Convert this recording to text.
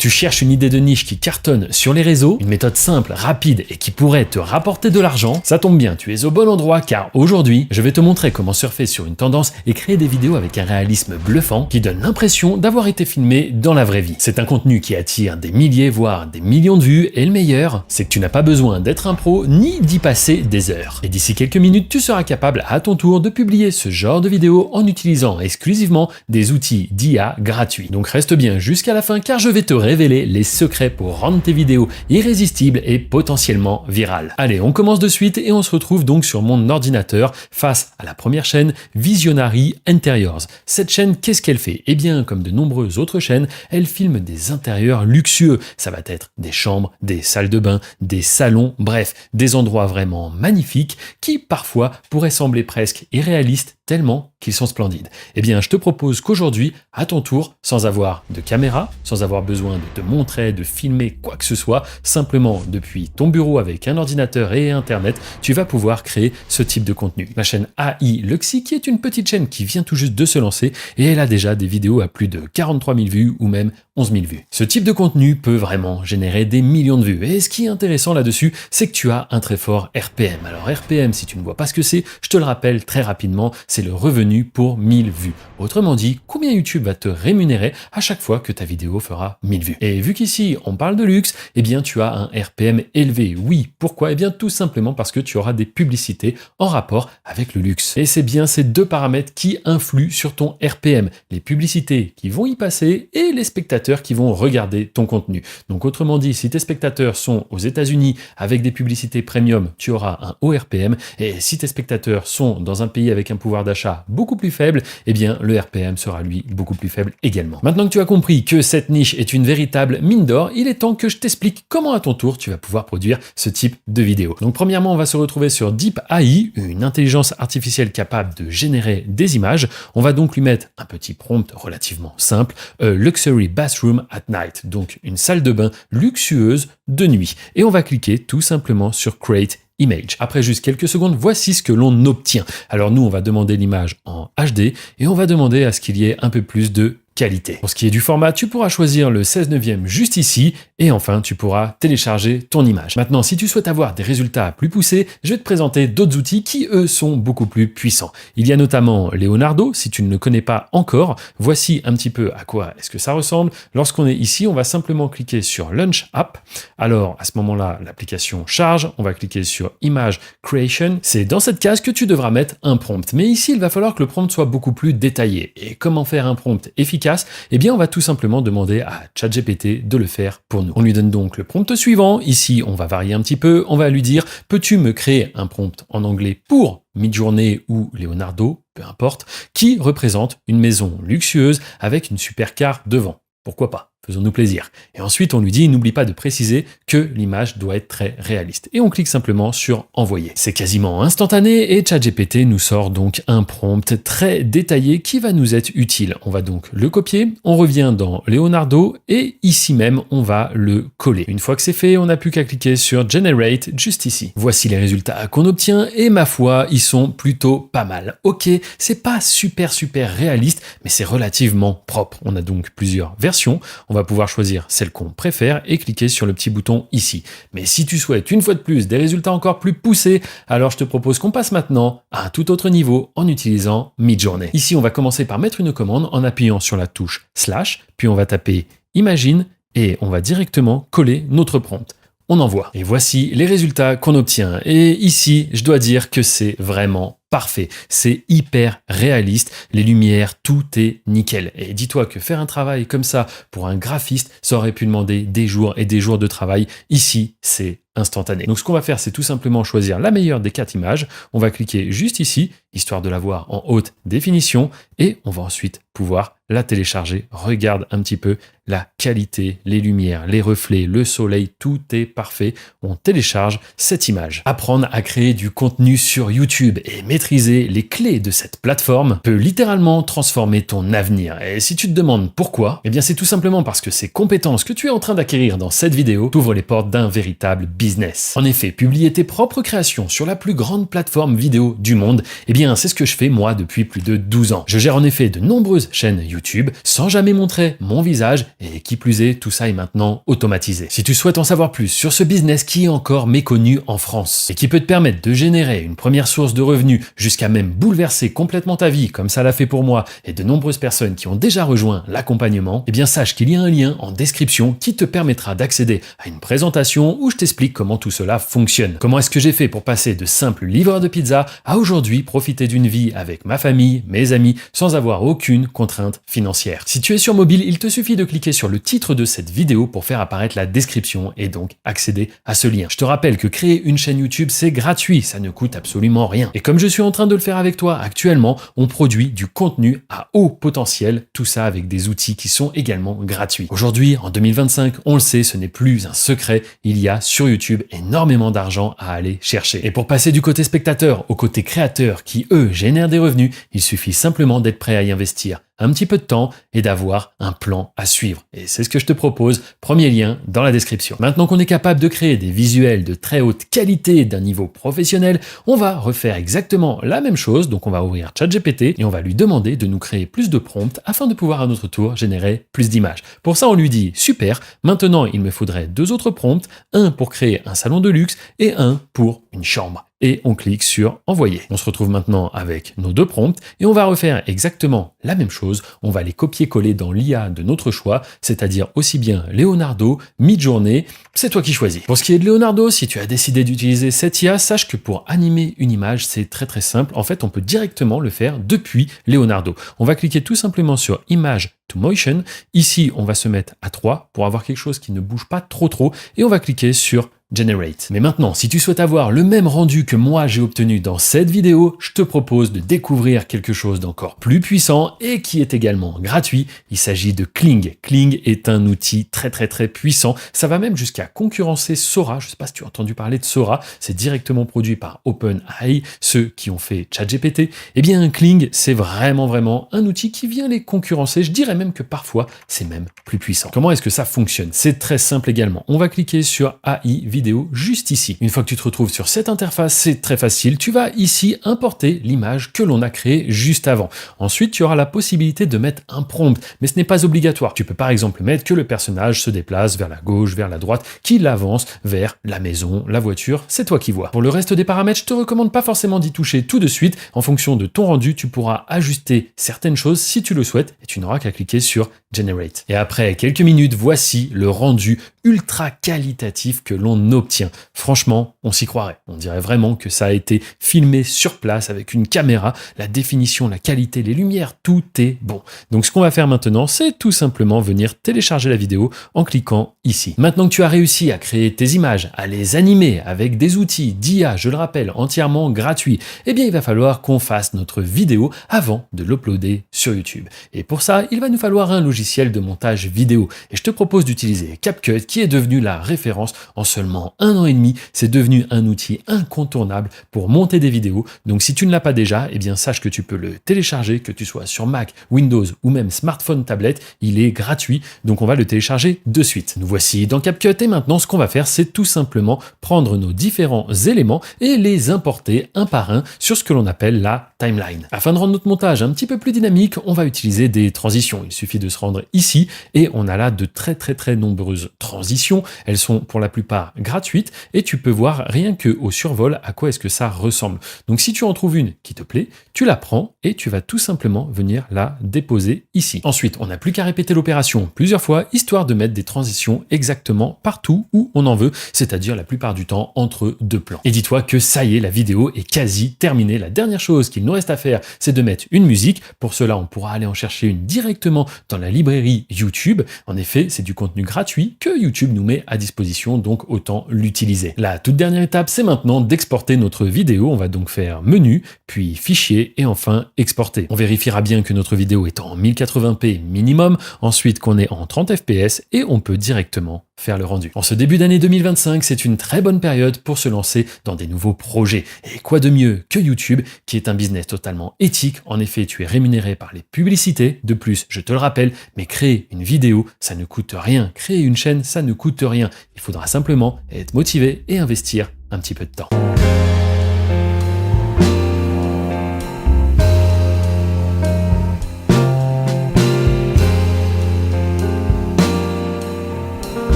Tu cherches une idée de niche qui cartonne sur les réseaux, une méthode simple, rapide et qui pourrait te rapporter de l'argent? Ça tombe bien, tu es au bon endroit car aujourd'hui, je vais te montrer comment surfer sur une tendance et créer des vidéos avec un réalisme bluffant qui donne l'impression d'avoir été filmé dans la vraie vie. C'est un contenu qui attire des milliers voire des millions de vues et le meilleur, c'est que tu n'as pas besoin d'être un pro ni d'y passer des heures. Et d'ici quelques minutes, tu seras capable à ton tour de publier ce genre de vidéos en utilisant exclusivement des outils d'IA gratuits. Donc reste bien jusqu'à la fin car je vais te révéler les secrets pour rendre tes vidéos irrésistibles et potentiellement virales. Allez, on commence de suite et on se retrouve donc sur mon ordinateur face à la première chaîne Visionary Interiors. Cette chaîne, qu'est-ce qu'elle fait? Eh bien, comme de nombreuses autres chaînes, elle filme des intérieurs luxueux. Ça va être des chambres, des salles de bain, des salons, bref, des endroits vraiment magnifiques qui parfois pourraient sembler presque irréalistes tellement qu'ils sont splendides. Eh bien, je te propose qu'aujourd'hui, à ton tour, sans avoir de caméra, sans avoir besoin de te montrer, de filmer quoi que ce soit, simplement depuis ton bureau avec un ordinateur et Internet, tu vas pouvoir créer ce type de contenu. Ma chaîne AI Luxy, qui est une petite chaîne qui vient tout juste de se lancer et elle a déjà des vidéos à plus de 43 000 vues ou même 11 000 vues. Ce type de contenu peut vraiment générer des millions de vues. Et ce qui est intéressant là-dessus, c'est que tu as un très fort RPM. Alors RPM, si tu ne vois pas ce que c'est, je te le rappelle très rapidement, c'est le revenu pour 1000 vues. Autrement dit, combien YouTube va te rémunérer à chaque fois que ta vidéo fera 1000 vues. Et vu qu'ici, on parle de luxe, eh bien tu as un RPM élevé. Oui, pourquoi? Eh bien tout simplement parce que tu auras des publicités en rapport avec le luxe. Et c'est bien ces deux paramètres qui influent sur ton RPM. Les publicités qui vont y passer et les spectateurs qui vont regarder ton contenu. Donc autrement dit, si tes spectateurs sont aux États-Unis avec des publicités premium, tu auras un haut RPM. Et si tes spectateurs sont dans un pays avec un pouvoir d'achat beaucoup plus faible, eh bien le RPM sera lui beaucoup plus faible également. Maintenant que tu as compris que cette niche est une véritable mine d'or, il est temps que je t'explique comment à ton tour tu vas pouvoir produire ce type de vidéo. Donc premièrement, on va se retrouver sur Deep AI, une intelligence artificielle capable de générer des images. On va donc lui mettre un petit prompt relativement simple, Luxury Bathroom at Night, donc une salle de bain luxueuse de nuit. Et on va cliquer tout simplement sur Create Image. Après juste quelques secondes, voici ce que l'on obtient. Alors nous, on va demander l'image en HD et on va demander à ce qu'il y ait un peu plus de qualité. Pour ce qui est du format, tu pourras choisir le 16/9 juste ici et enfin tu pourras télécharger ton image. Maintenant, si tu souhaites avoir des résultats plus poussés, je vais te présenter d'autres outils qui eux sont beaucoup plus puissants. Il y a notamment Leonardo, si tu ne le connais pas encore, voici un petit peu à quoi est-ce que ça ressemble. Lorsqu'on est ici, on va simplement cliquer sur Launch App. Alors à ce moment-là, l'application charge, on va cliquer sur Image Creation. C'est dans cette case que tu devras mettre un prompt. Mais ici, il va falloir que le prompt soit beaucoup plus détaillé. Et comment faire un prompt efficace? Eh bien, on va tout simplement demander à ChatGPT de le faire pour nous. On lui donne donc le prompt suivant. Ici, on va varier un petit peu. On va lui dire, peux-tu me créer un prompt en anglais pour Midjourney ou Leonardo, peu importe, qui représente une maison luxueuse avec une supercar devant. Pourquoi pas? Faisons-nous plaisir. Et ensuite, on lui dit, n'oublie pas de préciser que l'image doit être très réaliste. Et on clique simplement sur Envoyer. C'est quasiment instantané et ChatGPT nous sort donc un prompt très détaillé qui va nous être utile. On va donc le copier, on revient dans Leonardo et ici même, on va le coller. Une fois que c'est fait, on n'a plus qu'à cliquer sur Generate juste ici. Voici les résultats qu'on obtient et ma foi, ils sont plutôt pas mal. Ok, c'est pas super réaliste, mais c'est relativement propre. On a donc plusieurs versions. On va pouvoir choisir celle qu'on préfère et cliquer sur le petit bouton ici. Mais si tu souhaites une fois de plus des résultats encore plus poussés, alors je te propose qu'on passe maintenant à un tout autre niveau en utilisant Midjourney. Ici, on va commencer par mettre une commande en appuyant sur la touche slash, puis on va taper Imagine et on va directement coller notre prompt. On envoie. Et voici les résultats qu'on obtient. Et ici, je dois dire que c'est vraiment parfait, c'est hyper réaliste, les lumières, tout est nickel. Et dis-toi que faire un travail comme ça pour un graphiste, ça aurait pu demander des jours et des jours de travail. Ici, c'est instantané. Donc ce qu'on va faire, c'est tout simplement choisir la meilleure des 4 images. On va cliquer juste ici, histoire de la voir en haute définition, et on va ensuite pouvoir la télécharger. Regarde un petit peu la qualité, les lumières, les reflets, le soleil, tout est parfait. On télécharge cette image. Apprendre à créer du contenu sur YouTube et maîtriser les clés de cette plateforme peut littéralement transformer ton avenir. Et si tu te demandes pourquoi, eh bien c'est tout simplement parce que ces compétences que tu es en train d'acquérir dans cette vidéo t'ouvrent les portes d'un véritable business. En effet, publier tes propres créations sur la plus grande plateforme vidéo du monde, eh bien c'est ce que je fais moi depuis plus de 12 ans. Je gère en effet de nombreuses chaîne YouTube sans jamais montrer mon visage et qui plus est, tout ça est maintenant automatisé. Si tu souhaites en savoir plus sur ce business qui est encore méconnu en France et qui peut te permettre de générer une première source de revenus jusqu'à même bouleverser complètement ta vie comme ça l'a fait pour moi et de nombreuses personnes qui ont déjà rejoint l'accompagnement, eh bien sache qu'il y a un lien en description qui te permettra d'accéder à une présentation où je t'explique comment tout cela fonctionne. Comment est-ce que j'ai fait pour passer de simple livreur de pizza à aujourd'hui profiter d'une vie avec ma famille, mes amis, sans avoir aucune contrainte financière. Si tu es sur mobile, il te suffit de cliquer sur le titre de cette vidéo pour faire apparaître la description et donc accéder à ce lien. Je te rappelle que créer une chaîne YouTube, c'est gratuit, ça ne coûte absolument rien. Et comme je suis en train de le faire avec toi actuellement, on produit du contenu à haut potentiel, tout ça avec des outils qui sont également gratuits. Aujourd'hui, en 2025, on le sait, ce n'est plus un secret, il y a sur YouTube énormément d'argent à aller chercher. Et pour passer du côté spectateur au côté créateur qui, eux, génèrent des revenus, il suffit simplement d'être prêt à y investir un petit peu de temps et d'avoir un plan à suivre. Et c'est ce que je te propose, premier lien dans la description. Maintenant qu'on est capable de créer des visuels de très haute qualité d'un niveau professionnel, on va refaire exactement la même chose. Donc on va ouvrir ChatGPT et on va lui demander de nous créer plus de prompts afin de pouvoir à notre tour générer plus d'images. Pour ça, on lui dit super, maintenant il me faudrait 2 autres prompts, un pour créer un salon de luxe et un pour une chambre. Et on clique sur envoyer. On se retrouve maintenant avec nos 2 prompts et on va refaire exactement la même chose. On va les copier-coller dans l'IA de notre choix, c'est-à-dire aussi bien Leonardo, Midjourney, c'est toi qui choisis. Pour ce qui est de Leonardo, si tu as décidé d'utiliser cette IA, sache que pour animer une image, c'est très simple. En fait, on peut directement le faire depuis Leonardo. On va cliquer tout simplement sur Image to Motion. Ici, on va se mettre à 3 pour avoir quelque chose qui ne bouge pas trop et on va cliquer sur Generate. Mais maintenant, si tu souhaites avoir le même rendu que moi j'ai obtenu dans cette vidéo, je te propose de découvrir quelque chose d'encore plus puissant et qui est également gratuit. Il s'agit de Kling. Kling est un outil très puissant. Ça va même jusqu'à concurrencer Sora. Je ne sais pas si tu as entendu parler de Sora. C'est directement produit par OpenAI, ceux qui ont fait ChatGPT. Eh bien, Kling, c'est vraiment un outil qui vient les concurrencer. Je dirais même que parfois, c'est même plus puissant. Comment est-ce que ça fonctionne? C'est très simple également. On va cliquer sur AI vidéo juste ici. Une fois que tu te retrouves sur cette interface, c'est très facile. Tu vas ici importer l'image que l'on a créée juste avant. Ensuite, tu auras la possibilité de mettre un prompt, mais ce n'est pas obligatoire. Tu peux par exemple mettre que le personnage se déplace vers la gauche, vers la droite, qu'il avance vers la maison, la voiture, c'est toi qui vois. Pour le reste des paramètres, je te recommande pas forcément d'y toucher tout de suite. En fonction de ton rendu, tu pourras ajuster certaines choses si tu le souhaites et tu n'auras qu'à cliquer sur Generate. Et après quelques minutes, voici le rendu ultra qualitatif que l'on obtient. Franchement, on s'y croirait. On dirait vraiment que ça a été filmé sur place avec une caméra, la définition, la qualité, les lumières, tout est bon. Donc ce qu'on va faire maintenant, c'est tout simplement venir télécharger la vidéo en cliquant ici. Maintenant que tu as réussi à créer tes images, à les animer avec des outils d'IA, je le rappelle, entièrement gratuits, eh bien il va falloir qu'on fasse notre vidéo avant de l'uploader sur YouTube. Et pour ça, il va nous falloir un logiciel de montage vidéo. Et je te propose d'utiliser CapCut qui est devenu la référence en seulement 1 an et demi. C'est devenu un outil incontournable pour monter des vidéos. Donc si tu ne l'as pas déjà, eh bien sache que tu peux le télécharger, que tu sois sur Mac, Windows ou même smartphone, tablette. Il est gratuit, donc on va le télécharger de suite. Nous voici dans CapCut et maintenant ce qu'on va faire, c'est tout simplement prendre nos différents éléments et les importer un par un sur ce que l'on appelle la timeline. Afin de rendre notre montage un petit peu plus dynamique, on va utiliser des transitions. Il suffit de se rendre ici et on a là de très nombreuses transitions. Elles sont pour la plupart gratuites et tu peux voir rien que au survol à quoi est-ce que ça ressemble. Donc si tu en trouves une qui te plaît, tu la prends et tu vas tout simplement venir la déposer ici. Ensuite, on n'a plus qu'à répéter l'opération plusieurs fois, histoire de mettre des transitions exactement partout où on en veut, c'est-à-dire la plupart du temps entre 2 plans. Et dis-toi que ça y est, la vidéo est quasi terminée. La dernière chose qu'il nous reste à faire, c'est de mettre une musique. Pour cela, on pourra aller en chercher une directement dans la librairie YouTube. En effet, c'est du contenu gratuit que YouTube nous met à disposition, donc autant l'utiliser. La toute dernière étape, c'est maintenant d'exporter notre vidéo. On va donc faire menu, puis fichier et enfin exporter. On vérifiera bien que notre vidéo est en 1080p minimum, ensuite qu'on est en 30 fps et on peut directement faire le rendu. En ce début d'année 2025, c'est une très bonne période pour se lancer dans des nouveaux projets. Et quoi de mieux que YouTube, qui est un business totalement éthique. En effet, tu es rémunéré par les publicités. De plus, je te le rappelle, mais créer une vidéo, ça ne coûte rien. Créer une chaîne, ça ne coûte rien. Il faudra simplement être motivé et investir un petit peu de temps.